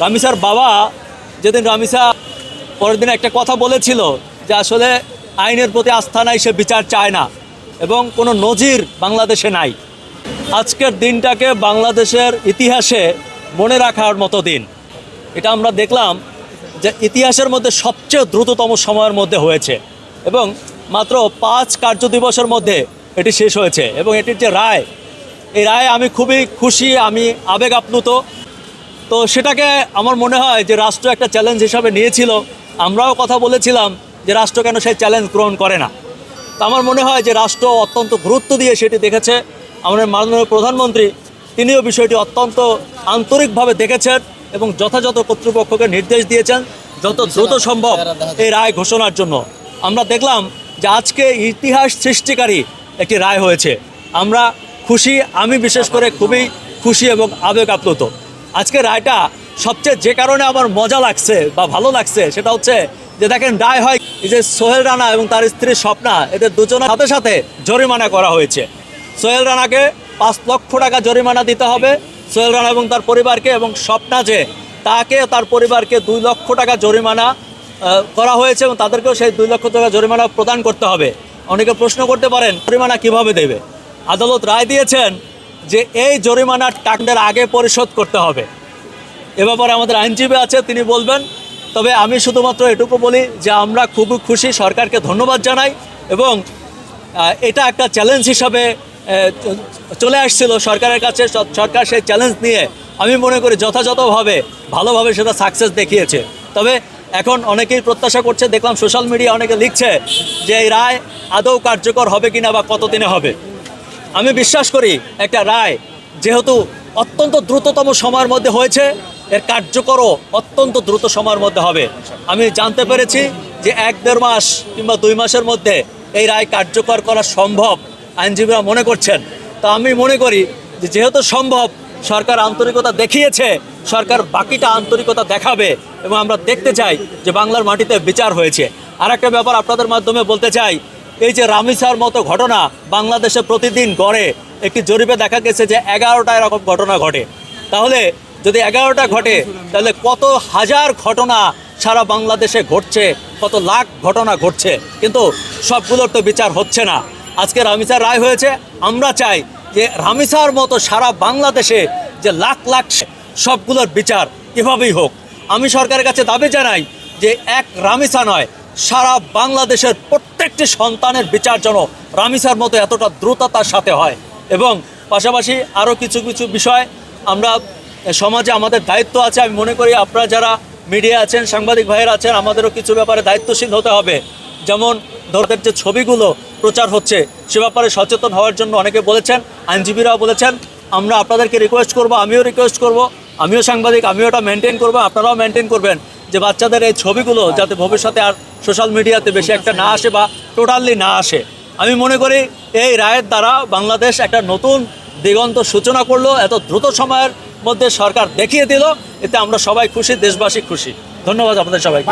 রামিসার বাবা যেদিন রামিসা পরের দিন একটা কথা বলেছিল যে আসলে আইনের প্রতি আস্থা নাই, সে বিচার চায় না এবং কোনো নজির বাংলাদেশে নাই। আজকের দিনটাকে বাংলাদেশের ইতিহাসে মনে রাখার মতো দিন। এটা আমরা দেখলাম যে ইতিহাসের মধ্যে সবচেয়ে দ্রুততম সময়ের মধ্যে হয়েছে এবং মাত্র 5 কার্যদিবসের মধ্যে এটি শেষ হয়েছে। এবং এটির যে রায়, এই রায়ে আমি খুবই খুশি, আমি আবেগ আপ্লুত। তো সেটাকে আমার মনে হয় যে রাষ্ট্র একটা চ্যালেঞ্জ হিসাবে নিয়েছিল। আমরাও কথা বলেছিলাম যে রাষ্ট্র কেন সেই চ্যালেঞ্জ গ্রহণ করে না। তো আমার মনে হয় যে রাষ্ট্র অত্যন্ত গুরুত্ব দিয়ে সেটি দেখেছে। আমাদের মাননীয় প্রধানমন্ত্রী তিনিও বিষয়টি অত্যন্ত আন্তরিকভাবে দেখেছেন এবং যথাযথ কর্তৃপক্ষকে নির্দেশ দিয়েছেন যত দ্রুত সম্ভব এই রায় ঘোষণার জন্য। আমরা দেখলাম যে আজকে ইতিহাস সৃষ্টিকারী একটি রায় হয়েছে। আমরা খুশি, আমি বিশেষ করে খুবই খুশি এবং আবেগ আপ্লুত। আজকে রায়টা সবচেয়ে যে কারণে আমার মজা লাগছে বা ভালো লাগছে সেটা হচ্ছে যে দেখেন, রায় হয় এই যে সোহেল রানা এবং তার স্ত্রী স্বপ্না, এদের দুজনের সাথে সাথে জরিমানা করা হয়েছে। সোহেল রানাকে 5 লক্ষ টাকা জরিমানা দিতে হবে সোহেল রানা এবং তার পরিবারকে, এবং স্বপ্না যে তাকে তার পরিবারকে 2 লক্ষ টাকা জরিমানা করা হয়েছে এবং তাদেরকেও সেই 2 লক্ষ টাকা জরিমানা প্রদান করতে হবে। অনেকে প্রশ্ন করতে পারেন জরিমানা কিভাবে দেবে। আদালত রায় দিয়েছেন যে এই জরিমানার টাকার আগে পরিশোধ করতে হবে। এ ব্যাপারে আমাদের আইনজীবী আছে, তিনি বলবেন। তবে আমি শুধুমাত্র এটুকু বলি যে আমরা খুবই খুশি, সরকারকে ধন্যবাদ জানাই এবং এটা একটা চ্যালেঞ্জ হিসাবে চলে আসছিল সরকারের কাছে। সরকার সেই চ্যালেঞ্জ নিয়ে আমি মনে করি যথাযথভাবে ভালোভাবে সেটা সাকসেস দেখিয়েছে। তবে এখন অনেকেই প্রত্যাশা করছে, দেখলাম সোশ্যাল মিডিয়া অনেকে লিখছে যে এই রায় আদৌ কার্যকর হবে কিনা বা কতদিনে হবে। আমি বিশ্বাস করি একটা রায় যেহেতু অত্যন্ত দ্রুততম সময়ের মধ্যে হয়েছে, এর কার্যকরও অত্যন্ত দ্রুত সময়ের মধ্যে হবে। আমি জানতে পেরেছি যে 1-1.5 মাস কিংবা 2 মাসের মধ্যে এই রায় কার্যকর করা সম্ভব আইনজীবীরা মনে করছেন। তা আমি মনে করি যে যেহেতু সম্ভব, সরকার আন্তরিকতা দেখিয়েছে, সরকার বাকিটা আন্তরিকতা দেখাবে এবং আমরা দেখতে চাই যে বাংলার মাটিতে বিচার হয়েছে। আর একটা ব্যাপার আপনাদের মাধ্যমে বলতে চাই, এই যে রামিসার মতো ঘটনা বাংলাদেশে প্রতিদিন গড়ে, একটি জরিপে দেখা গেছে যে 11টা এরকম ঘটনা ঘটে। তাহলে যদি 11টা ঘটে তাহলে কত হাজার ঘটনা সারা বাংলাদেশে ঘটছে, কত লাখ ঘটনা ঘটছে, কিন্তু সবগুলোর তো বিচার হচ্ছে না। আজকে রামিসার রায় হয়েছে, আমরা চাই যে রামিসার মতো সারা বাংলাদেশে যে লাখ লাখ সবগুলোর বিচার এভাবেই হোক। আমি সরকারের কাছে দাবি জানাই যে এক রামিসা নয়, সারা বাংলাদেশের প্রত্যেকটি সন্তানের বিচার যেন রামিসার মতো এতটা দ্রুততার সাথে হয়। এবং পাশাপাশি আরও কিছু কিছু বিষয় আমরা সমাজে আমাদের দায়িত্ব আছে। আমি মনে করি আপনারা যারা মিডিয়া আছেন, সাংবাদিক ভাইয়েরা আছেন, আমাদেরও কিছু ব্যাপারে দায়িত্বশীল হতে হবে। যেমন ধরনের যে ছবিগুলো প্রচার হচ্ছে সে ব্যাপারে সচেতন হওয়ার জন্য অনেকে বলেছেন, আইনজীবীরাও বলেছেন। আমরা আপনাদেরকে রিকোয়েস্ট করব, আমিও রিকোয়েস্ট করব, আমিও সাংবাদিক, আমিও এটা মেনটেন করবো, আপনারাও মেনটেন করবেন যে বাচ্চাদের এই ছবিগুলো যাতে ভবিষ্যতে আর সোশ্যাল মিডিয়াতে বেশি একটা না আসে বা টোটালি না আসে। আমি মনে করি এই রায়ের দ্বারা বাংলাদেশ একটা নতুন দিগন্ত সূচনা করলো, এত দ্রুত সময়ের মধ্যে সরকার দেখিয়ে দিল। এতে আমরা সবাই খুশি, দেশবাসী খুশি। ধন্যবাদ আপনাদের সবাইকে।